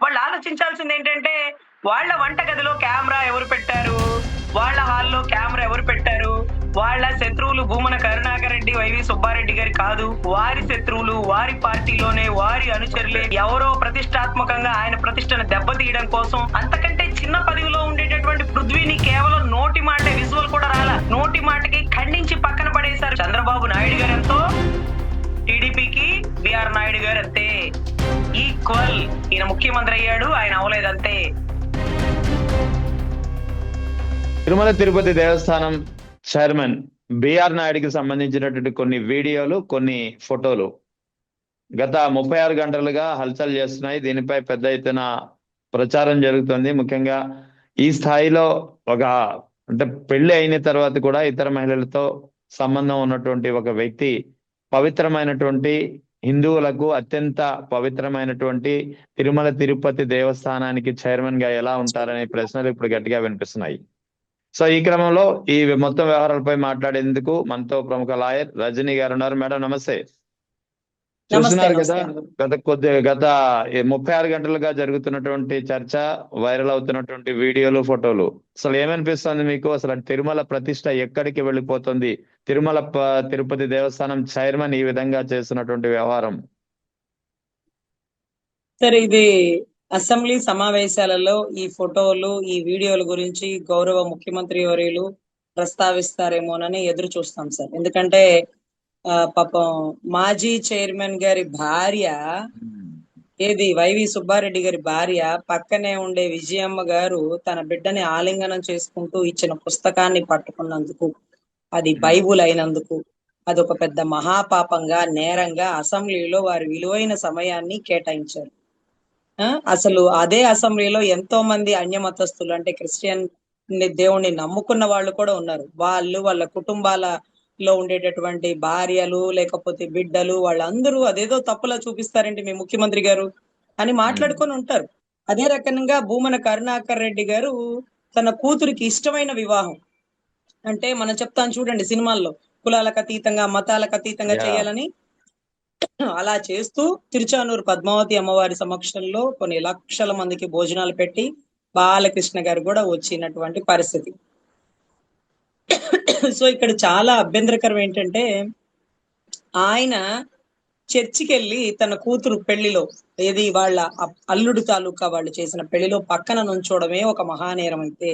వాళ్ళు ఆలోచించాల్సింది ఏంటంటే, వాళ్ళ వంటగదిలో కెమెరా ఎవరు పెట్టారు? వాళ్ళ హాల్‌లో కెమెరా ఎవరు పెట్టారు? వాళ్ళ శత్రువులు భూమన కరుణాకర్ రెడ్డి, వైవి సుబ్బారెడ్డి గారు కాదు. వారి శత్రువులు, వారి పార్టీలోనే వారి అనుచరులే ఎవరో ప్రతిష్టాత్మకంగా ఆయన ప్రతిష్టను దెబ్బతీయడం కోసం అంతకంటే చిన్న పదవిలో ఉండేటటువంటి పృథ్వీని కేవలం నోటి మాటే విజువల్ కూడా రాలా. నోటి మాటకి ఖండించి పక్కన పడేశారు. చంద్రబాబు నాయుడు గారెంతో, టీడీపీకి బిఆర్ నాయుడు గారు అంతే. ఈక్వల్. ఈయన ముఖ్యమంత్రి అయ్యాడు, ఆయన అవలేదంతే. తిరుమల తిరుపతి దేవస్థానం చైర్మన్ బిఆర్ నాయుడికి సంబంధించినటువంటి కొన్ని వీడియోలు, కొన్ని ఫోటోలు గత 36 గంటలుగా హల్చల్ చేస్తున్నాయి. దీనిపై పెద్ద ఎత్తున ప్రచారం జరుగుతుంది. ముఖ్యంగా ఈ స్థాయిలో అంటే పెళ్లి అయిన తర్వాత కూడా ఇతర మహిళలతో సంబంధం ఉన్నటువంటి ఒక వ్యక్తి పవిత్రమైనటువంటి హిందువులకు అత్యంత పవిత్రమైనటువంటి తిరుమల తిరుపతి దేవస్థానానికి చైర్మన్ గా ఎలా ఉంటారనే ప్రశ్నలు ఇప్పుడు గట్టిగా వినిపిస్తున్నాయి. సో ఈ క్రమంలో ఈ మొత్తం వ్యవహారాలపై మాట్లాడేందుకు మనతో ప్రముఖ లాయర్ రజనీ గారు ఉన్నారు. మేడం నమస్తే. చూస్తున్నారు కదా, గత 36 గంటలుగా జరుగుతున్నటువంటి చర్చ, వైరల్ అవుతున్నటువంటి వీడియోలు, ఫోటోలు. అసలు ఏమనిపిస్తుంది మీకు? అసలు తిరుమల ప్రతిష్ట ఎక్కడికి వెళ్ళిపోతుంది? తిరుమల తిరుపతి దేవస్థానం చైర్మన్ ఈ విధంగా చేస్తున్నటువంటి వ్యవహారం. సరే, ఇది అసెంబ్లీ సమావేశాలలో ఈ ఫోటోలు, ఈ వీడియోల గురించి గౌరవ ముఖ్యమంత్రి వర్యులు ప్రస్తావిస్తారేమోనని ఎదురు చూస్తాం సార్. ఎందుకంటే పాపం మాజీ చైర్మన్ గారి భార్య, ఏది వైవి సుబ్బారెడ్డి గారి భార్య, పక్కనే ఉండే విజయమ్మ గారు తన బిడ్డని ఆలింగనం చేసుకుంటూ ఇచ్చిన పుస్తకాన్ని పట్టుకున్నందుకు, అది బైబుల్ అయినందుకు, అదొక పెద్ద మహాపాపంగా, నేరంగా అసెంబ్లీలో వారి విలువైన సమయాన్ని కేటాయించారు. అసలు అదే అసెంబ్లీలో ఎంతో మంది అన్యమతస్తులు, అంటే క్రిస్టియన్ దేవుణ్ణి నమ్ముకున్న వాళ్ళు కూడా ఉన్నారు. వాళ్ళు, వాళ్ళ కుటుంబాలలో ఉండేటటువంటి భార్యలు, లేకపోతే బిడ్డలు, వాళ్ళందరూ అదేదో తప్పులా చూపిస్తారండి మీ ముఖ్యమంత్రి గారు అని మాట్లాడుకొని ఉంటారు. అదే రకంగా భూమన కరుణాకర్ రెడ్డి గారు తన కూతురికి ఇష్టమైన వివాహం, అంటే మనం చెప్తాను చూడండి సినిమాల్లో, కులాలకు అతీతంగా, మతాలకు అతీతంగా చేయాలని, అలా చేస్తూ తిరుచానూరు పద్మావతి అమ్మవారి సమక్షంలో కొన్ని లక్షల మందికి భోజనాలు పెట్టి బాలకృష్ణ గారు కూడా వచ్చినటువంటి పరిస్థితి. సో ఇక్కడ చాలా అభ్యంతరకరం ఏంటంటే, ఆయన చర్చికి వెళ్ళి తన కూతురు పెళ్లిలో, ఏది వాళ్ళ అల్లుడు తాలూకా వాళ్ళు చేసిన పెళ్లిలో పక్కన నుంచోవడమే ఒక మహానేరం అయితే,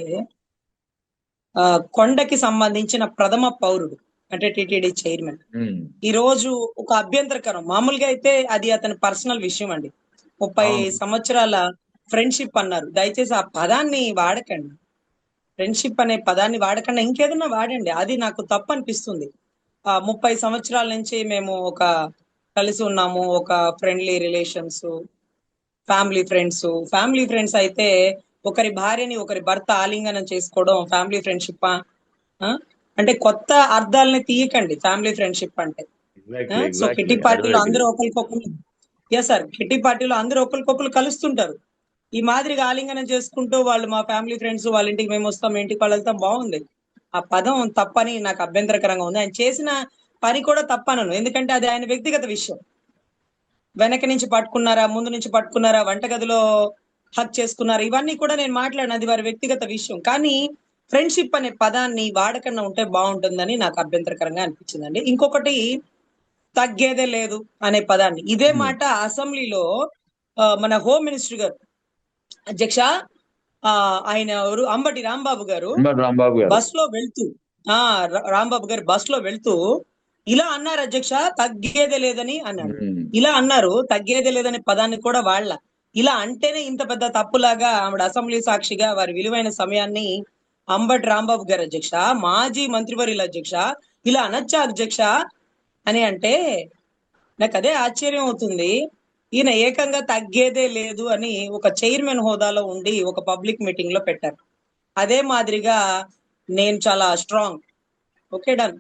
కొండకి సంబంధించిన ప్రథమ పౌరుడు అంటే టిటిడి చైర్మన్ ఈ రోజు ఒక అభ్యంతరకరం. మామూలుగా అయితే అది అతని పర్సనల్ విషయం అండి. 30 సంవత్సరాల ఫ్రెండ్షిప్ అన్నారు. దయచేసి ఆ పదాన్ని వాడకండి. ఫ్రెండ్షిప్ అనే పదాన్ని వాడకుండా ఇంకేదన్నా వాడండి. అది నాకు తప్పు అనిపిస్తుంది. 30 సంవత్సరాల నుంచి మేము కలిసి ఉన్నాము, ఒక ఫ్రెండ్లీ రిలేషన్స్, ఫ్యామిలీ ఫ్రెండ్స్ అయితే ఒకరి భార్యని ఒకరి భర్త ఆలింగనం చేసుకోవడం ఫ్యామిలీ ఫ్రెండ్షిప్ అంటే కొత్త అర్థాలని తీయకండి. ఫ్యామిలీ ఫ్రెండ్షిప్ అంటే సో కిట్టి పార్టీలో అందరూ ఒకరికొకరు కలుస్తుంటారు. ఈ మాదిరిగా ఆలింగనం చేసుకుంటూ వాళ్ళు మా ఫ్యామిలీ ఫ్రెండ్స్, వాళ్ళ ఇంటికి మేము వస్తాం, ఇంటికి వాళ్ళు వెళ్తాం, బాగుంది. ఆ పదం తప్పని నాకు అభ్యంతరకరంగా ఉంది. ఆయన చేసిన పని కూడా తప్పనను, ఎందుకంటే అది ఆయన వ్యక్తిగత విషయం. వెనక నుంచి పట్టుకున్నారా, ముందు నుంచి పట్టుకున్నారా, వంటగదిలో హక్ చేసుకున్నారా, ఇవన్నీ కూడా నేను మాట్లాడిన, అది వారి వ్యక్తిగత విషయం. కానీ ఫ్రెండ్షిప్ అనే పదాన్ని వాడకుండా ఉంటే బాగుంటుందని నాకు అభ్యంతరకరంగా అనిపించిందండి. ఇంకొకటి, తగ్గేదే లేదు అనే పదాన్ని, ఇదే మాట అసెంబ్లీలో మన హోమ్ మినిస్టర్ గారు, అధ్యక్ష ఆయన ఎవరు, అంబటి రాంబాబు గారు బస్ లో వెళ్తూ, రాంబాబు గారు బస్ లో వెళ్తూ ఇలా అన్నారు, అధ్యక్ష తగ్గేదే లేదని అన్నాడు. ఇలా అన్నారు, తగ్గేదే లేదనే పదాన్ని కూడా వాళ్ళ, ఇలా అంటేనే ఇంత పెద్ద తప్పులాగా ఆవిడ అసెంబ్లీ సాక్షిగా వారి విలువైన సమయాన్ని అంబటి రాంబాబు గారు, అధ్యక్ష మాజీ మంత్రివర్యులు, అధ్యక్ష ఇలా అనొచ్చా అధ్యక్ష అని అంటే నాకు అదే ఆశ్చర్యం అవుతుంది. ఈయన ఏకంగా తగ్గేదే లేదు అని ఒక చైర్మన్ హోదాలో ఉండి ఒక పబ్లిక్ మీటింగ్ లో పెట్టారు. అదే మాదిరిగా నేను చాలా స్ట్రాంగ్, ఓకే డన్,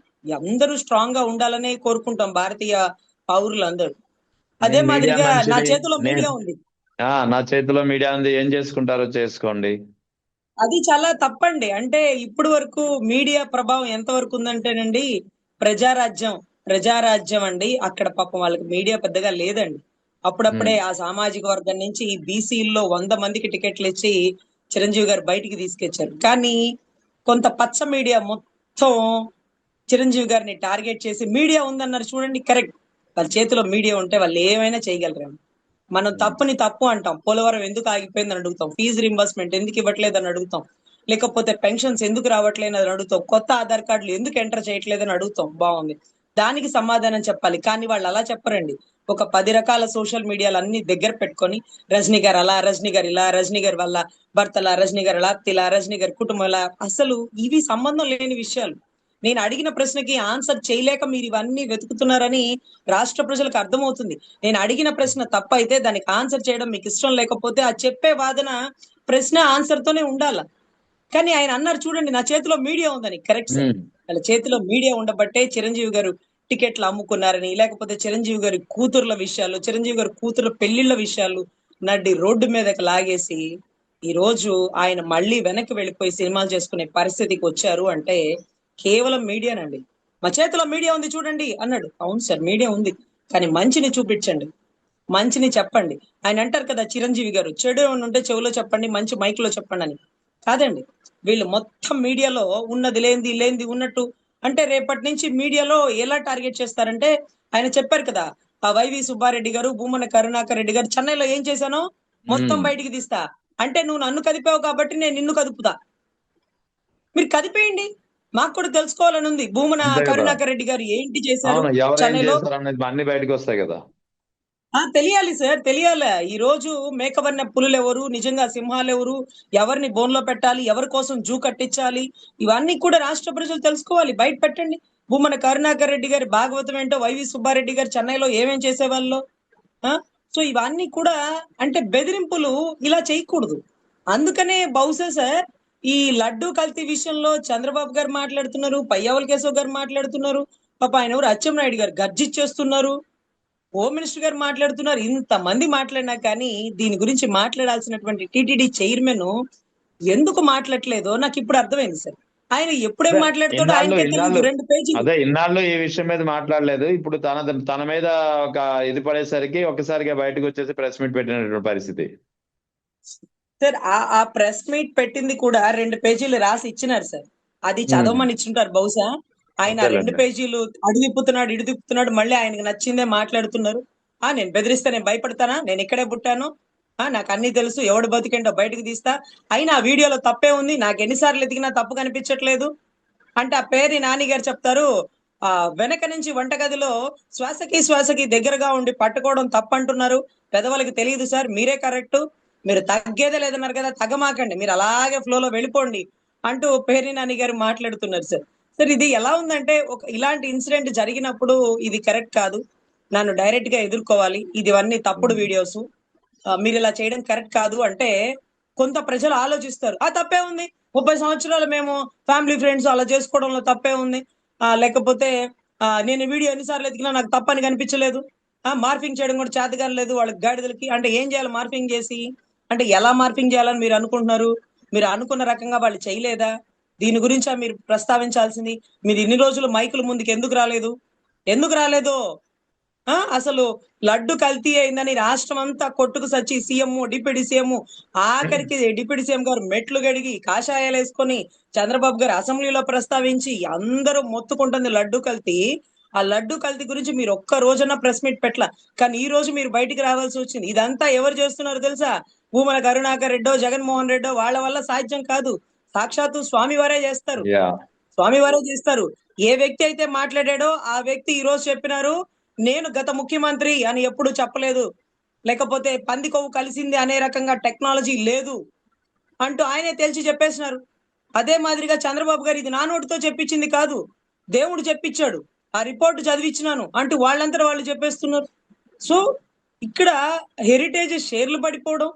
అందరూ స్ట్రాంగ్ గా ఉండాలనే కోరుకుంటాం భారతీయ పౌరులందరూ. అదే మాదిరిగా నా చేతిలో మీడియా ఉంది, ఏం చేసుకుంటారో చేసుకోండి. అది చాలా తప్పండి. అంటే ఇప్పుడు వరకు మీడియా ప్రభావం ఎంత వరకు ఉందంటేనండి, ప్రజారాజ్యం అండి, అక్కడ పాపం వాళ్ళకి మీడియా పెద్దగా లేదండి. అప్పుడప్పుడే ఆ సామాజిక వర్గం నుంచి బీసీల్లో 100 మందికి టికెట్లు ఇచ్చి చిరంజీవి గారు బయటికి తీసుకొచ్చారు. కానీ కొంత పచ్చ మీడియా మొత్తం చిరంజీవి గారిని టార్గెట్ చేసి మీడియా ఉందన్నారు చూడండి, కరెక్ట్. వాళ్ళ చేతిలో మీడియా ఉంటే వాళ్ళు ఏమైనా చేయగలరేమో. మనం తప్పుని తప్పు అంటాం. పోలవరం ఎందుకు ఆగిపోయిందని అడుగుతాం. ఫీజు రింబర్స్మెంట్ ఎందుకు ఇవ్వట్లేదని అడుగుతాం. లేకపోతే పెన్షన్స్ ఎందుకు రావట్లేదు అని అడుగుతాం. కొత్త ఆధార్ కార్డులు ఎందుకు ఎంటర్ చేయట్లేదని అడుగుతాం. బాగుంది, దానికి సమాధానం చెప్పాలి. కానీ వాళ్ళు అలా చెప్పరండి. ఒక 10 రకాల సోషల్ మీడియాలు అన్ని దగ్గర పెట్టుకొని రజనీ గారు అలా, రజనీ గారు ఇలా, రజనీ గారి వల్ల భర్తలా, రజనీ గారు అలా తిలా, రజనీ గారి కుటుంబం ఇలా, అసలు ఇవి సంబంధం లేని విషయాలు. నేను అడిగిన ప్రశ్నకి ఆన్సర్ చేయలేక మీరు ఇవన్నీ వెతుకుతున్నారని రాష్ట్ర ప్రజలకు అర్థమవుతుంది. నేను అడిగిన ప్రశ్న తప్పు అయితే దానికి ఆన్సర్ చేయడం మీకు ఇష్టం లేకపోతే ఆ చెప్పే వాదన ప్రశ్న ఆన్సర్ తోనే ఉండాల. కానీ ఆయన అన్నారు చూడండి, నా చేతిలో మీడియా ఉందని. కరెక్ట్ సార్, వాళ్ళ చేతిలో మీడియా ఉండబట్టే చిరంజీవి గారు టికెట్లు అమ్ముకున్నారని, లేకపోతే చిరంజీవి గారి కూతుర్ల విషయాలు, చిరంజీవి గారి కూతుర్ల పెళ్లిళ్ళ విషయాలు నడ్డి రోడ్డు మీదకి లాగేసి ఈ రోజు ఆయన మళ్ళీ వెనక్కి వెళ్ళిపోయి సినిమాలు చేసుకునే పరిస్థితికి వచ్చారు అంటే కేవలం మీడియానండి. మా చేతిలో మీడియా ఉంది చూడండి అన్నాడు. అవును సార్, మీడియా ఉంది, కానీ మంచిని చూపించండి, మంచిని చెప్పండి. ఆయన అంటారు కదా చిరంజీవి గారు, చెడు ఏమైనా ఉంటే చెవిలో చెప్పండి, మంచి మైక్ లో చెప్పండి అని. కాదండి, వీళ్ళు మొత్తం మీడియాలో ఉన్నది లేనిది లేనిది ఉన్నట్టు. అంటే రేపటి నుంచి మీడియాలో ఎలా టార్గెట్ చేస్తారంటే, ఆయన చెప్పారు కదా, ఆ వైవి సుబ్బారెడ్డి గారు, భూమన కరుణాకర్ రెడ్డి గారు చెన్నైలో ఏం చేశానో మొత్తం బయటికి తీస్తా అంటే, నువ్వు నన్ను కదిపావు కాబట్టి నేను నిన్ను కదుపుతా. మీరు కదిపేయండి, మాకు కూడా తెలుసుకోవాలని ఉంది. భూమన అంతే కదా. కరుణాకర్ రెడ్డి గారు ఏంటి చేశారు అవును, ఎవరేం చెన్నైలో చేశారు అనేది అన్ని బయటకు వస్తాయి కదా. తెలియాలి సార్, తెలియాలి. ఈ రోజు మేకవన్న పులులు ఎవరు, నిజంగా సింహాలు ఎవరు, ఎవరిని బోన్లో పెట్టాలి, ఎవరి కోసం జూ కట్టించాలి, ఇవన్నీ కూడా రాష్ట్ర ప్రజలు తెలుసుకోవాలి. బయట పెట్టండి. భూమన కరుణాకర్ రెడ్డి గారి భాగవతం ఏంటో, వైవి సుబ్బారెడ్డి గారు చెన్నైలో ఏమేం చేసేవాళ్ళు. సో ఇవన్నీ కూడా అంటే బెదిరింపులు ఇలా చేయకూడదు. అందుకనే బహుశా సార్ ఈ లడ్డూ కల్తీ విషయంలో చంద్రబాబు గారు మాట్లాడుతున్నారు, పయ్యావుల కేశవ్ గారు మాట్లాడుతున్నారు, పాప ఆయన ఎవరు అచ్చెన్నాయుడు గారు గర్జిచ్చేస్తున్నారు, హోమ్ మినిస్టర్ గారు మాట్లాడుతున్నారు. ఇంతమంది మాట్లాడినా కానీ దీని గురించి మాట్లాడాల్సినటువంటి టీటీడీ చైర్మన్ ఎందుకు మాట్లాడలేదో నాకు ఇప్పుడు అర్థమైంది సార్. ఆయన ఎప్పుడేం మాట్లాడుతాడో ఆయనకే తెలియదు. 2 పేజీలు. అదే ఇన్నాళ్ళు ఈ విషయం మీద మాట్లాడలేదు. ఇప్పుడు తన మీద ఒక ఇది పడేసరికి ఒక్కసారిగా బయటకు వచ్చేసి ప్రెస్ మీట్ పెట్టినటువంటి పరిస్థితి. సార్ ఆ ప్రెస్ మీట్ పెట్టింది కూడా 2 పేజీలు రాసి ఇచ్చినారు సార్. అది చదవమని ఇచ్చుంటారు బహుశా. ఆయన 2 పేజీలు అడు తిప్పుతున్నాడు, ఇడు తిప్పుతున్నాడు, మళ్ళీ ఆయనకు నచ్చిందే మాట్లాడుతున్నారు. నేను బెదిరిస్తే నేను భయపడతానా? నేను ఇక్కడే పుట్టాను, నాకు అన్ని తెలుసు, ఎవడు బతికేంటో బయటకు తీస్తా. అయినా ఆ వీడియోలో తప్పే ఉంది, నాకు ఎన్నిసార్లు ఎదిగినా తప్పు కనిపించట్లేదు అంటే ఆ పేరుని నాని గారు చెప్తారు. వెనక నుంచి వంటగదిలో శ్వాసకి దగ్గరగా ఉండి పట్టుకోవడం తప్పంటున్నారు. పెదవులకి తెలియదు సార్, మీరే కరెక్ట్, మీరు తగ్గేదే లేదన్నారు కదా, తగ్గమాకండి, మీరు అలాగే ఫ్లోలో వెళ్ళిపోండి అంటూ పేర్ని నాని గారు మాట్లాడుతున్నారు సార్. సార్ ఇది ఎలా ఉందంటే, ఇలాంటి ఇన్సిడెంట్ జరిగినప్పుడు ఇది కరెక్ట్ కాదు, నన్ను డైరెక్ట్ గా ఎదుర్కోవాలి, ఇవన్నీ తప్పుడు వీడియోస్, మీరు ఇలా చేయడం కరెక్ట్ కాదు అంటే కొంత ప్రజలు ఆలోచిస్తారు. తప్పే ఉంది, 30 సంవత్సరాలు మేము ఫ్యామిలీ ఫ్రెండ్స్ అలా చేసుకోవడంలో తప్పే ఉంది. లేకపోతే నేను వీడియో ఎన్నిసార్లు ఎతికినా నాకు తప్పని కనిపించలేదు, మార్ఫింగ్ చేయడం కూడా చేతగాని లేదు వాళ్ళకి గాడిదలకి అంటే ఏం చేయాలి మార్ఫింగ్ చేసి అంటే ఎలా మార్ఫింగ్ చేయాలని మీరు అనుకుంటున్నారు? మీరు అనుకున్న రకంగా వాళ్ళు చేయలేదా? దీని గురించి మీరు ప్రస్తావించాల్సింది. మీరు ఇన్ని రోజులు మైకుల ముందుకు ఎందుకు రాలేదో అసలు లడ్డు కల్తీ అయిందని రాష్ట్రం అంతా కొట్టుకు సచ్చి సీఎం, డిప్యూటీ సీఎం, ఆఖరికి డిప్యూటీ సీఎం గారు మెట్లు గడిగి కాషాయాలు వేసుకొని చంద్రబాబు గారు అసెంబ్లీలో ప్రస్తావించి అందరూ మొత్తుకుంటుంది లడ్డు కల్తీ. ఆ లడ్డు కల్తీ గురించి మీరు ఒక్క రోజున ప్రెస్ మీట్ పెట్టలా, కానీ ఈ రోజు మీరు బయటికి రావాల్సి వచ్చింది. ఇదంతా ఎవరు చేస్తున్నారు తెలుసా? భూమన కరుణాకర్ రెడ్డో, జగన్మోహన్ రెడ్డో వాళ్ళ వల్ల సాధ్యం కాదు. సాక్షాత్తు స్వామివారే చేస్తారు, స్వామివారే చేస్తారు. ఏ వ్యక్తి అయితే మాట్లాడాడో ఆ వ్యక్తి ఈ రోజు చెప్పినారు, నేను గత ముఖ్యమంత్రి అని ఎప్పుడు చెప్పలేదు, లేకపోతే పంది కొవ్వు కలిసింది అనే రకంగా టెక్నాలజీ లేదు అంటూ ఆయనే తెలిసి చెప్పేసినారు. అదే మాదిరిగా చంద్రబాబు గారు ఇది నా నోటితో చెప్పించింది కాదు, దేవుడు చెప్పించాడు, ఆ రిపోర్ట్ చదివించినాను అంటూ వాళ్ళంతా వాళ్ళు చెప్పేస్తున్నారు. సో ఇక్కడ హెరిటేజ్ షేర్లు పడిపోవడం,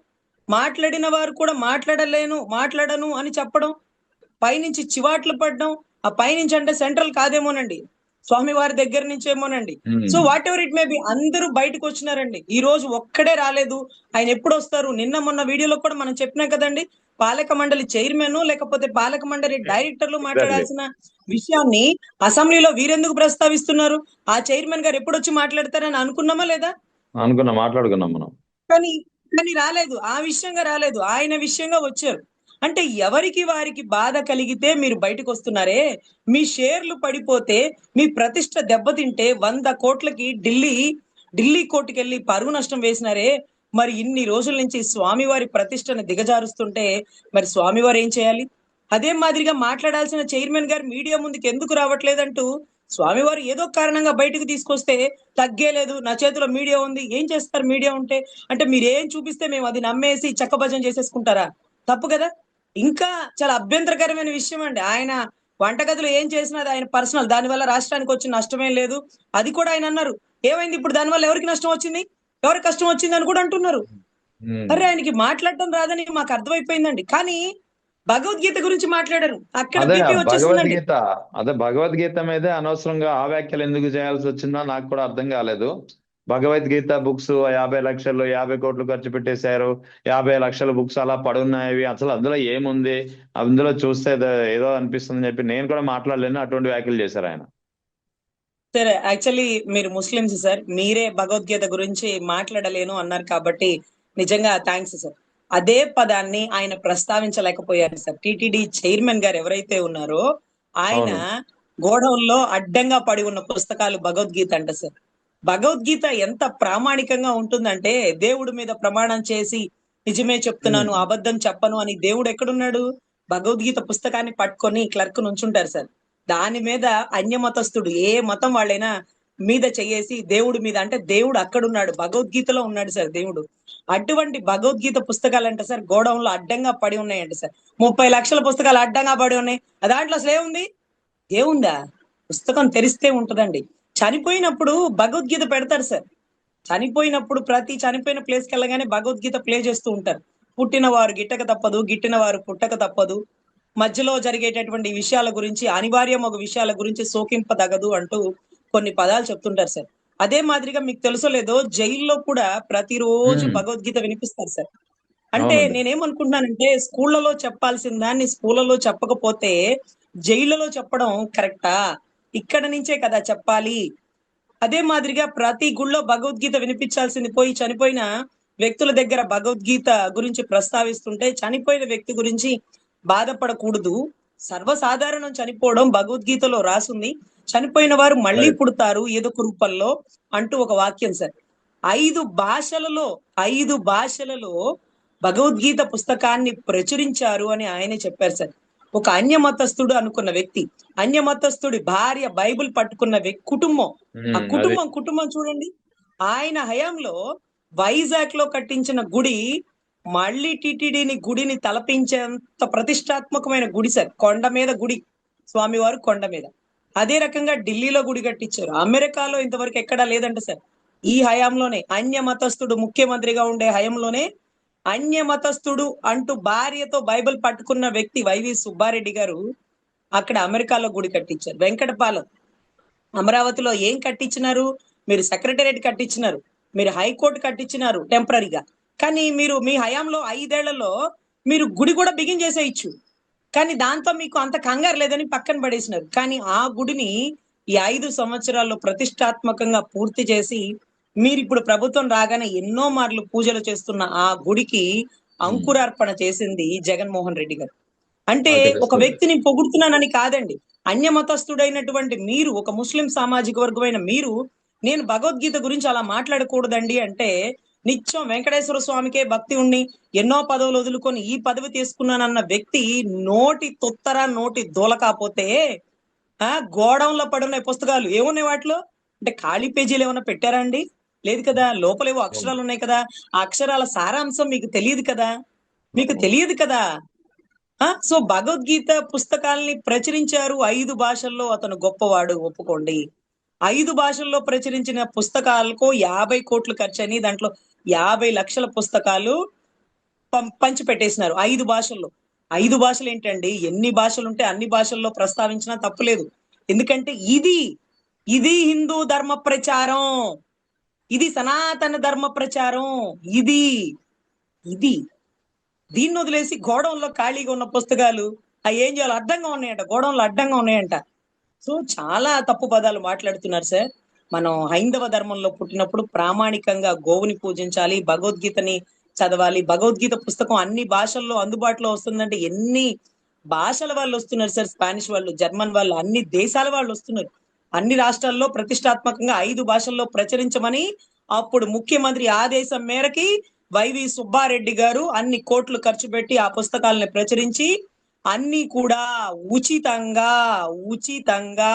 మాట్లాడిన వారు కూడా మాట్లాడను అని చెప్పడం, పైనుంచి చివాట్లు పడడం, ఆ పైనుంచి అంటే సెంట్రల్ కాదేమోనండి, స్వామివారి దగ్గర నుంచేమోనండి. So whatever it may be, అందరూ బయటకు వచ్చినారండి. ఈ రోజు ఒక్కడే రాలేదు. ఆయన ఎప్పుడు వస్తారు? నిన్న మొన్న వీడియోలో కూడా మనం చెప్పినాం కదండి, పాలక మండలి చైర్మన్ లేకపోతే పాలక మండలి డైరెక్టర్లు మాట్లాడాల్సిన విషయాన్ని అసెంబ్లీలో వీరెందుకు ప్రస్తావిస్తున్నారు? ఆ చైర్మన్ గారు ఎప్పుడు వచ్చి మాట్లాడతారని అనుకున్నామా లేదా? మాట్లాడుకున్నాం మనం. కానీ కానీ రాలేదు, ఆ విషయంగా రాలేదు, ఆయన విషయంగా వచ్చారు. అంటే ఎవరికి వారికి బాధ కలిగితే మీరు బయటకు వస్తున్నారే, మీ షేర్లు పడిపోతే, మీ ప్రతిష్ట దెబ్బతింటే 100 కోట్లకి ఢిల్లీ కోర్టుకెళ్ళి పరువు నష్టం వేసినారే, మరి ఇన్ని రోజుల నుంచి స్వామివారి ప్రతిష్టను దిగజారుస్తుంటే మరి స్వామివారు ఏం చేయాలి? అదే మాదిరిగా మాట్లాడాల్సిన చైర్మన్ గారు మీడియా ముందుకు ఎందుకు రావట్లేదంటూ స్వామివారు ఏదో కారణంగా బయటకు తీసుకొస్తే తగ్గేలేదు, నా చేతిలో మీడియా ఉంది, ఏం చేస్తారు మీడియా ఉంటే? అంటే మీరేం చూపిస్తే మేము అది నమ్మేసి చక్కభజన చేసేసుకుంటారా? తప్పు కదా. ఇంకా చాలా అభ్యంతరకరమైన విషయం అండి, ఆయన వంటగదిలో ఏం చేసినా అది ఆయన పర్సనల్, దానివల్ల రాష్ట్రానికి వచ్చిన నష్టమేం లేదు. అది కూడా ఆయన అన్నారు. ఏమైంది ఇప్పుడు దానివల్ల? ఎవరికి నష్టం వచ్చింది, ఎవరికి కష్టం వచ్చింది అని కూడా అంటున్నారు. ఉమ్. అరే ఆయనకి మాట్లాడటం రాదని మాకు అర్థమైపోయిందండి, కానీ భగవద్గీత గురించి మాట్లాడారు, అక్కడ అదే బీపీ వచ్చేసిందండి. భగవద్గీత భగవద్గీత మీదే అనవసరంగా ఆ వ్యాఖ్యలు ఎందుకు చేయాల్సి వచ్చిందో నాకు కూడా అర్థం కాలేదు. భగవద్గీత బుక్స్ 50 లక్షలు 50 కోట్లు ఖర్చు పెట్టేశారు, 50 లక్షల బుక్స్ అలా పడున్నాయి, అసలు అందులో ఏముంది, అందులో చూస్తే ఏదో అనిపిస్తుంది చెప్పి నేను కూడా మాట్లాడలేను, అటువంటి వ్యాఖ్యలు చేశారు ఆయన. సరే, యాక్చువల్లీ మీరు ముస్లిమ్స్ సార్, మీరే భగవద్గీత గురించి మాట్లాడలేను అన్నారు కాబట్టి నిజంగా థ్యాంక్స్ సార్. అదే పదాన్ని ఆయన ప్రస్తావించలేకపోయారు సార్. టిటిడి చైర్మన్ గారు ఎవరైతే ఉన్నారో ఆయన అవును. గోడౌన్లో అడ్డంగా పడి ఉన్న పుస్తకాలు భగవద్గీత అంట సార్. భగవద్గీత ఎంత ప్రామాణికంగా ఉంటుందంటే, దేవుడి మీద ప్రమాణం చేసి నిజమే చెప్తున్నాను, ఉమ్. అబద్ధం చెప్పను అని దేవుడు ఎక్కడున్నాడు? భగవద్గీత పుస్తకాన్ని పట్టుకొని క్లర్క్ నుంచుంటారు సార్. దాని మీద అన్యమతస్థుడు ఏ మతం వాళ్ళైనా మీద చెయ్యేసి దేవుడి మీద, అంటే దేవుడు అక్కడున్నాడు, భగవద్గీతలో ఉన్నాడు సార్ దేవుడు. అటువంటి భగవద్గీత పుస్తకాలంట సార్ గోడౌన్ లో అడ్డంగా పడి ఉన్నాయంట సార్. 30 లక్షల పుస్తకాలు అడ్డంగా పడి ఉన్నాయి. దాంట్లో అసలు ఏముంది? ఏముందా? పుస్తకం తెరిస్తే ఉంటదండి. చనిపోయినప్పుడు భగవద్గీత పెడతారు సార్. చనిపోయినప్పుడు ప్రతి చనిపోయిన ప్లేస్కి వెళ్ళగానే భగవద్గీత ప్లే చేస్తూ ఉంటారు. పుట్టిన వారు గిట్టక తప్పదు, గిట్టిన వారు పుట్టక తప్పదు, మధ్యలో జరిగేటటువంటి విషయాల గురించి, అనివార్యం ఒక విషయాల గురించి శోకింపదగదు అంటూ కొన్ని పదాలు చెప్తుంటారు సార్. అదే మాదిరిగా మీకు తెలుసో లేదో జైల్లో కూడా ప్రతిరోజు ఉమ్. భగవద్గీత వినిపిస్తారు సార్. అంటే అవునండి. నేనేమనుకుంటున్నానంటే, స్కూళ్ళలో చెప్పాల్సిన దాన్ని స్కూళ్ళలో చెప్పకపోతే జైళ్ళలో చెప్పడం కరెక్టా? ఇక్కడ నుంచే కదా చెప్పాలి. అదే మాదిరిగా ప్రతి గుళ్ళో భగవద్గీత వినిపించాల్సింది పోయి చనిపోయిన వ్యక్తుల దగ్గర భగవద్గీత గురించి ప్రస్తావిస్తుంటే చనిపోయిన వ్యక్తి గురించి బాధపడకూడదు. సర్వసాధారణం చనిపోవడం భగవద్గీతలో రాసుంది. చనిపోయిన వారు మళ్ళీ రైట్. పుడతారు ఏదో ఒక రూపంలో అంటూ ఒక వాక్యం సార్. 5 భాషలలో 5 భాషలలో భగవద్గీత పుస్తకాన్ని ప్రచురించారు అని ఆయనే చెప్పారు సార్. ఒక అన్యమతస్థుడు అనుకున్న వ్యక్తి, అన్యమతస్థుడి భార్య బైబిల్ పట్టుకున్న కుటుంబం, ఆ అది. కుటుంబం చూడండి. ఆయన హయాంలో వైజాగ్ లో కట్టించిన గుడి మళ్ళీ గుడిని తలపించేంత ప్రతిష్టాత్మకమైన గుడి సార్. కొండ మీద గుడి, స్వామివారు కొండ మీద. అదే రకంగా ఢిల్లీలో గుడి కట్టించారు. అమెరికాలో ఇంతవరకు ఎక్కడా లేదంట సార్. ఈ హయాంలోనే అన్య మతస్థుడు ముఖ్యమంత్రిగా ఉండే హయాంలోనే అన్య మతస్థుడు అంటూ భార్యతో బైబిల్ పట్టుకున్న వ్యక్తి వైవి సుబ్బారెడ్డి గారు అక్కడ అమెరికాలో గుడి కట్టించారు. వెంకటపాలెం, అమరావతిలో ఏం కట్టించినారు? మీరు సెక్రటేరియట్ కట్టించినారు, మీరు హైకోర్టు కట్టించినారు టెంపరీగా. కానీ మీరు మీ హయాంలో 5 ఏళ్లలో మీరు గుడి కూడా బిగించేసేయచ్చు. కానీ దాంతో మీకు అంత కంగారు లేదని పక్కన పడేసినారు. కానీ ఆ గుడిని ఈ 5 సంవత్సరాల్లో ప్రతిష్టాత్మకంగా పూర్తి చేసి మీరు ఇప్పుడు ప్రభుత్వం రాగానే ఎన్నో మార్లు పూజలు చేస్తున్న ఆ గుడికి ఉమ్. అంకురార్పణ చేసింది జగన్మోహన్ రెడ్డి గారు. అంటే ఒక ఆర్కిటెక్చర్. వ్యక్తిని పొగుడుతున్నానని కాదండి. అన్య మతస్థుడైనటువంటి మీరు, ఒక ముస్లిం సామాజిక వర్గమైన మీరు, నేను భగవద్గీత గురించి అలా మాట్లాడకూడదండి అంటే, నిత్యం వెంకటేశ్వర స్వామికే భక్తి ఉండి ఎన్నో పదవులు వదులుకొని ఈ పదవి తీసుకున్నానన్న వ్యక్తి నోటి తొత్తర నోటి దూల కాపోతే గోడౌన్లో పడున్న పుస్తకాలు ఏమున్నాయి వాటిలో? అంటే ఖాళీ పేజీలు ఏమైనా పెట్టారా అండి? లేదు కదా. లోపలేవో అవును. అక్షరాలు ఉన్నాయి కదా, ఆ అక్షరాల సారాంశం మీకు తెలియదు కదా, మీకు అవును. తెలియదు కదా. సో భగవద్గీత పుస్తకాల్ని ప్రచురించారు 5 భాషల్లో, అతను గొప్పవాడు ఒప్పుకోండి. 5 భాషల్లో ప్రచురించిన పుస్తకాలకు 50 కోట్లు ఖర్చని దాంట్లో 50 లక్షల పుస్తకాలు పంచి పెట్టేసినారు 5 భాషల్లో. 5 భాషలు ఏంటండి, ఎన్ని భాషలు ఉంటే అన్ని భాషల్లో ప్రస్తావించినా తప్పులేదు. ఎందుకంటే ఇది హిందూ ధర్మ ప్రచారం, ఇది సనాతన ధర్మ ప్రచారం, ఇది ఇది దీన్ని వదిలేసి గోడౌన్లో ఖాళీగా ఉన్న పుస్తకాలు అవి ఏం చేయాలి? అడ్డంగా ఉన్నాయంట, గోడౌన్లో అడ్డంగా ఉన్నాయంట. సో చాలా తప్పు పదాలు మాట్లాడుతున్నారు సార్. మనం హైందవ ధర్మంలో పుట్టినప్పుడు ప్రామాణికంగా గోవుని పూజించాలి, భగవద్గీతని చదవాలి. భగవద్గీత పుస్తకం అన్ని భాషల్లో అందుబాటులో వస్తుందంటే ఎన్ని భాషల వాళ్ళు వస్తున్నారు సార్. స్పానిష్ వాళ్ళు, జర్మన్ వాళ్ళు, అన్ని దేశాల వాళ్ళు వస్తున్నారు. అన్ని రాష్ట్రాల్లో ప్రతిష్టాత్మకంగా 5 భాషల్లో ప్రచురించమని అప్పుడు ముఖ్యమంత్రి ఆదేశం మేరకి వైవి సుబ్బారెడ్డి గారు అన్ని కోట్లు ఖర్చు పెట్టి ఆ పుస్తకాలను ప్రచురించి అన్ని కూడా ఉచితంగా ఉచితంగా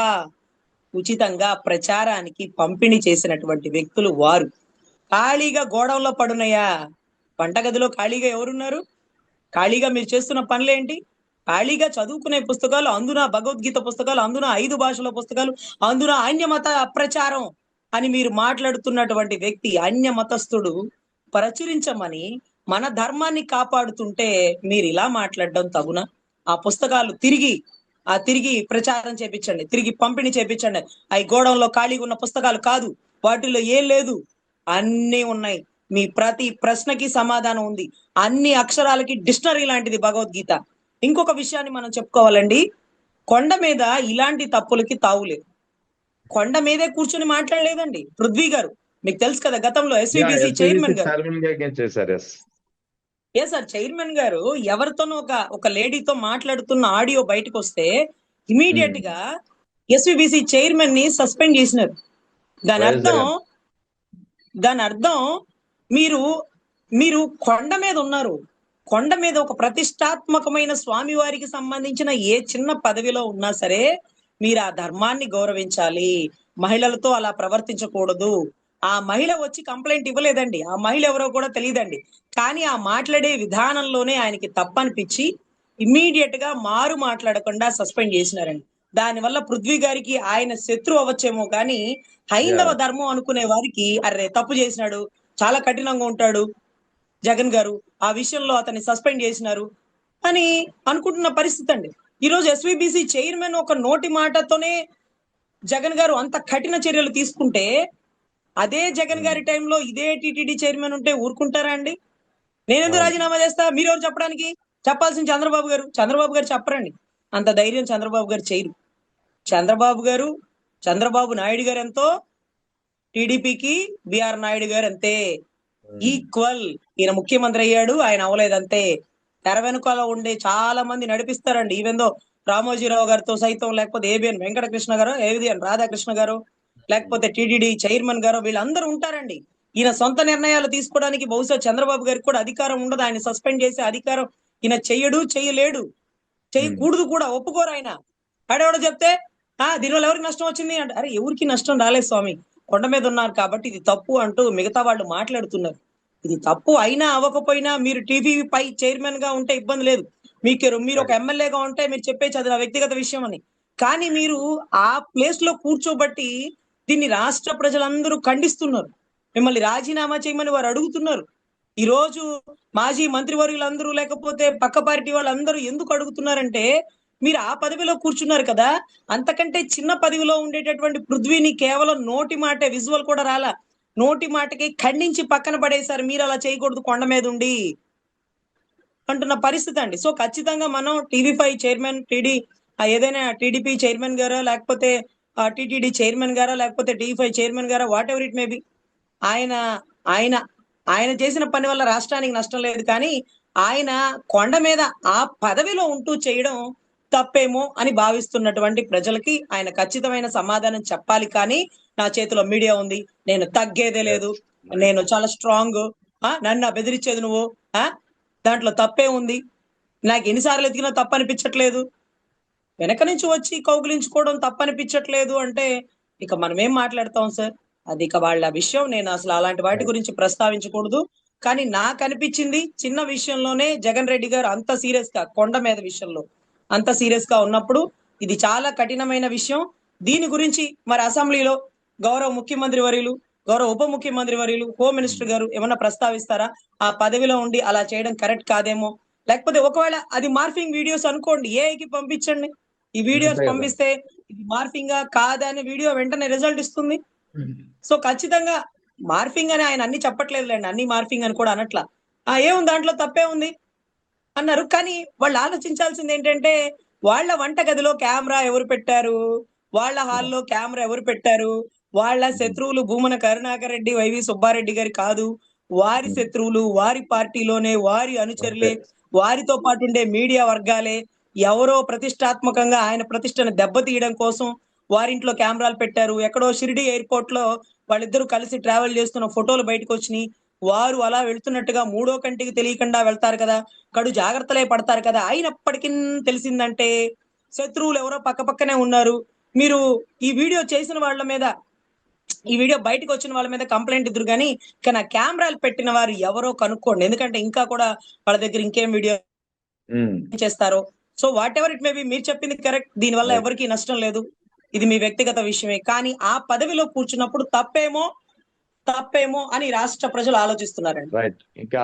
ఉచితంగా ప్రచారానికి పంపిణీ చేసినటువంటి వ్యక్తులు వారు. ఖాళీగా గోడౌన్లో పడున్నాయా? వంటగదిలో ఖాళీగా ఎవరున్నారు? ఖాళీగా మీరు చేస్తున్న పనులేంటి? ఖాళీగా చదువుకునే పుస్తకాలు, అందున భగవద్గీత పుస్తకాలు, అందున 5 భాషల పుస్తకాలు, అందున అన్యమత ప్రచారం అని మీరు మాట్లాడుతున్నటువంటి వ్యక్తి, అన్య మతస్థుడు ప్రచురించమని మన ధర్మాన్ని కాపాడుతుంటే మీరు ఇలా మాట్లాడడం తగునా? ఆ పుస్తకాలు తిరిగి ప్రచారం చేపించండి, తిరిగి పంపిణీ చేపించండి. అవి గోడంలో ఖాళీగా ఉన్న పుస్తకాలు కాదు, వాటిల్లో ఏం లేదు, అన్నీ ఉన్నాయి. మీ ప్రతి ప్రశ్నకి సమాధానం ఉంది. అన్ని అక్షరాలకి డిక్షనరీ లాంటిది భగవద్గీత. ఇంకొక విషయాన్ని మనం చెప్పుకోవాలండి, కొండ మీద ఇలాంటి తప్పులకి తావులేదు. కొండ మీదే కూర్చొని మాట్లాడలేదండి పృథ్వీ గారు. మీకు తెలుసు కదా, గతంలో ఎస్విబిసి చైర్మన్ గారు. చైర్మన్ గా చేశారు. ఏ సార్, చైర్మన్ గారు ఎవరితోనో ఒక లేడీతో మాట్లాడుతున్న ఆడియో బయటకు వస్తే ఇమీడియట్ గా ఎస్విబిసి చైర్మన్ ని సస్పెండ్ చేసినారు. దాని అర్థం మీరు మీరు కొండ మీద ఉన్నారు. కొండ మీద ఒక ప్రతిష్టాత్మకమైన స్వామి వారికి సంబంధించిన ఏ చిన్న పదవిలో ఉన్నా సరే మీరు ఆ ధర్మాన్ని గౌరవించాలి. మహిళలతో అలా ప్రవర్తించకూడదు. ఆ మహిళ వచ్చి కంప్లైంట్ ఇవ్వలేదండి, ఆ మహిళ ఎవరో కూడా తెలియదండి. కానీ ఆ మాట్లాడే విధానంలోనే ఆయనకి తప్పనిపించి ఇమ్మీడియట్ గా మారు మాట్లాడకుండా సస్పెండ్ చేసినారండి. దానివల్ల పృథ్వీ గారికి ఆయన శత్రు అవ్వచ్చేమో కానీ హైందవ ధర్మం అనుకునే వారికి అరే తప్పు చేసినాడు, చాలా కఠినంగా ఉంటాడు జగన్ గారు, ఆ విషయంలో అతన్ని సస్పెండ్ చేసినారు అని అనుకుంటున్న పరిస్థితి అండి. ఈ రోజు ఎస్విబిసి చైర్మన్ ఒక నోటి మాటతోనే జగన్ గారు అంత కఠిన చర్యలు తీసుకుంటే, అదే జగన్ గారి టైంలో ఇదే టిటిడి చైర్మన్ ఉంటే ఊరుకుంటారా అండి? నేనెందుకు రాజీనామా చేస్తా? మీరెవరు చెప్పడానికి? చెప్పాల్సిన చంద్రబాబు గారు. చంద్రబాబు గారు చెప్పరండి, అంత ధైర్యం చంద్రబాబు గారు చేయరు. చంద్రబాబు నాయుడు గారు ఎంతో, టీడీపీకి బిఆర్ నాయుడు గారు అంతే, ఈక్వల్. ఈయన ముఖ్యమంత్రి అయ్యాడు, ఆయన అవ్వలేదంతే. తెర వెనుకాల ఉండే చాలా మంది నడిపిస్తారండి. ఈవెందో రామోజీరావు గారితో సైతం, లేకపోతే ఏబిఎన్ వెంకటకృష్ణ గారు, ఏవిఎన్ రాధాకృష్ణ గారు, లేకపోతే టీటీడీ చైర్మన్ గారు, వీళ్ళందరూ ఉంటారండి. ఈయన సొంత నిర్ణయాలు తీసుకోవడానికి బహుశా చంద్రబాబు గారికి కూడా అధికారం ఉండదు. ఆయన సస్పెండ్ చేసే అధికారం ఈయన చెయ్యడు, చెయ్యలేడు, చేయకూడదు కూడా, ఒప్పుకోరు ఆయన. ఆడేవాడో చెప్తే దీనివల్ల ఎవరికి నష్టం వచ్చింది అంటే, అరే ఎవరికి నష్టం రాలేదు స్వామి, కొండ మీద ఉన్నారు కాబట్టి ఇది తప్పు అంటూ మిగతా వాళ్ళు మాట్లాడుతున్నారు. ఇది తప్పు అయినా అవ్వకపోయినా మీరు టీవీ పై చైర్మన్ గా ఉంటే ఇబ్బంది లేదు. మీరు ఒక ఎమ్మెల్యేగా ఉంటే మీరు చెప్పేది అది నా వ్యక్తిగత విషయం అని. కానీ మీరు ఆ ప్లేస్ లో కూర్చోబట్టి దీన్ని రాష్ట్ర ప్రజలందరూ ఖండిస్తున్నారు. మిమ్మల్ని రాజీనామా చేయమని వారు అడుగుతున్నారు. ఈ రోజు మాజీ మంత్రివర్యులందరూ, లేకపోతే పక్క పార్టీ వాళ్ళందరూ ఎందుకు అడుగుతున్నారంటే, మీరు ఆ పదవిలో కూర్చున్నారు కదా, అంతకంటే చిన్న పదవిలో ఉండేటటువంటి పృథ్వీని కేవలం నోటి మాటే, విజువల్ కూడా రాలా, నోటి మాటకి ఖండించి పక్కన పడేశారు. మీరు అలా చేయకూడదు కొండ మీద ఉండి అంటున్న పరిస్థితి అండి. సో ఖచ్చితంగా మనం టీవీ5 చైర్మన్, ఏదైనా టీడీపీ చైర్మన్ గారా, లేకపోతే టీటీడీ చైర్మన్ గారా, లేకపోతే టీవీ5 చైర్మన్ గారా, what ever it may B, ఆయన ఆయన ఆయన చేసిన పని వల్ల రాష్ట్రానికి నష్టం లేదు. కానీ ఆయన కొండ మీద ఆ పదవిలో ఉంటూ చేయడం తప్పేమో అని భావిస్తున్నటువంటి ప్రజలకి ఆయన ఖచ్చితమైన సమాధానం చెప్పాలి. కానీ నా చేతిలో మీడియా ఉంది, నేను తగ్గేదే లేదు, నేను చాలా స్ట్రాంగ్, నన్ను బెదిరించేది నువ్వు, దాంట్లో తప్పే ఉంది, నాకు ఎన్నిసార్లు ఎతికినా తప్పనిపించట్లేదు, వెనక నుంచి వచ్చి కౌగిలించుకోవడం తప్పనిపించట్లేదు అంటే ఇక మనం ఏం మాట్లాడతాం సార్? అది ఇక వాళ్ళ విషయం. నేను అసలు అలాంటి వాటి గురించి ప్రస్తావించకూడదు. కానీ నాకు అనిపించింది, చిన్న విషయంలోనే జగన్ రెడ్డి గారు అంత సీరియస్ గా, కొండ మీద విషయంలో అంత సీరియస్ గా ఉన్నప్పుడు ఇది చాలా కఠినమైన విషయం. దీని గురించి మరి అసెంబ్లీలో గౌరవ ముఖ్యమంత్రి వర్యులు, గౌరవ ఉప ముఖ్యమంత్రి వర్యులు, హోమ్ మినిస్టర్ గారు ఏమన్నా ప్రస్తావిస్తారా? ఆ పదవిలో ఉండి అలా చేయడం కరెక్ట్ కాదేమో, లేకపోతే ఒకవేళ అది మార్ఫింగ్ వీడియోస్ అనుకోండి, ఏఐకి పంపించండి. ఈ వీడియోస్ పంపిస్తే ఇది మార్ఫింగా కాదా అని వీడియో వెంటనే రిజల్ట్ ఇస్తుంది. సో ఖచ్చితంగా మార్ఫింగ్ అని ఆయన అన్ని చెప్పట్లేదులేండి, అన్ని మార్ఫింగ్ అని కూడా అనట్లా. ఏముంది దాంట్లో, తప్పే ఉంది అన్నారు. కానీ వాళ్ళు ఆలోచించాల్సింది ఏంటంటే, వాళ్ళ వంట గదిలో కెమెరా ఎవరు పెట్టారు, వాళ్ళ హాల్లో కెమెరా ఎవరు పెట్టారు, వాళ్ళ శత్రువులు భూమన కరుణాకర్ రెడ్డి వైవి సుబ్బారెడ్డి గారి కాదు. వారి శత్రువులు, వారి పార్టీలోనే, వారి అనుచరులే, వారితో పాటు ఉండే మీడియా వర్గాలే ఎవరో ప్రతిష్టాత్మకంగా ఆయన ప్రతిష్టను దెబ్బతీయడం కోసం వారింట్లో కెమెరాలు పెట్టారు. ఎక్కడో షిరిడి ఎయిర్పోర్ట్ లో వాళ్ళిద్దరూ కలిసి ట్రావెల్ చేస్తున్న ఫోటోలు బయటకు వచ్చినాయి. వారు అలా వెళ్తున్నట్టుగా మూడో కంటికి తెలియకుండా వెళ్తారు కదా, కడు జాగ్రత్తలే పడతారు కదా. అయినప్పటికీ తెలిసిందంటే శత్రువులు ఎవరో పక్కపక్కనే ఉన్నారు. మీరు ఈ వీడియో చేసిన వాళ్ళ మీద, ఈ వీడియో బయటకు వచ్చిన వాళ్ళ మీద కంప్లైంట్ ఇద్దరు కానీ కానీ ఆ కెమెరాలు పెట్టిన వారు ఎవరో కనుక్కోండి. ఎందుకంటే ఇంకా కూడా వాళ్ళ దగ్గర ఇంకేం వీడియో ఉమ్, చేస్తారో. So whatever it may B, మీరు చెప్పింది కరెక్ట్. దీనివల్ల Right. ఎవరికి నష్టం లేదు, ఇది మీ వ్యక్తిగత విషయమే. కానీ ఆ పదవిలో కూర్చున్నప్పుడు తప్పేమో అని రాష్ట్ర ప్రజలు ఆలోచిస్తున్నారండి. రైట్. ఇంకా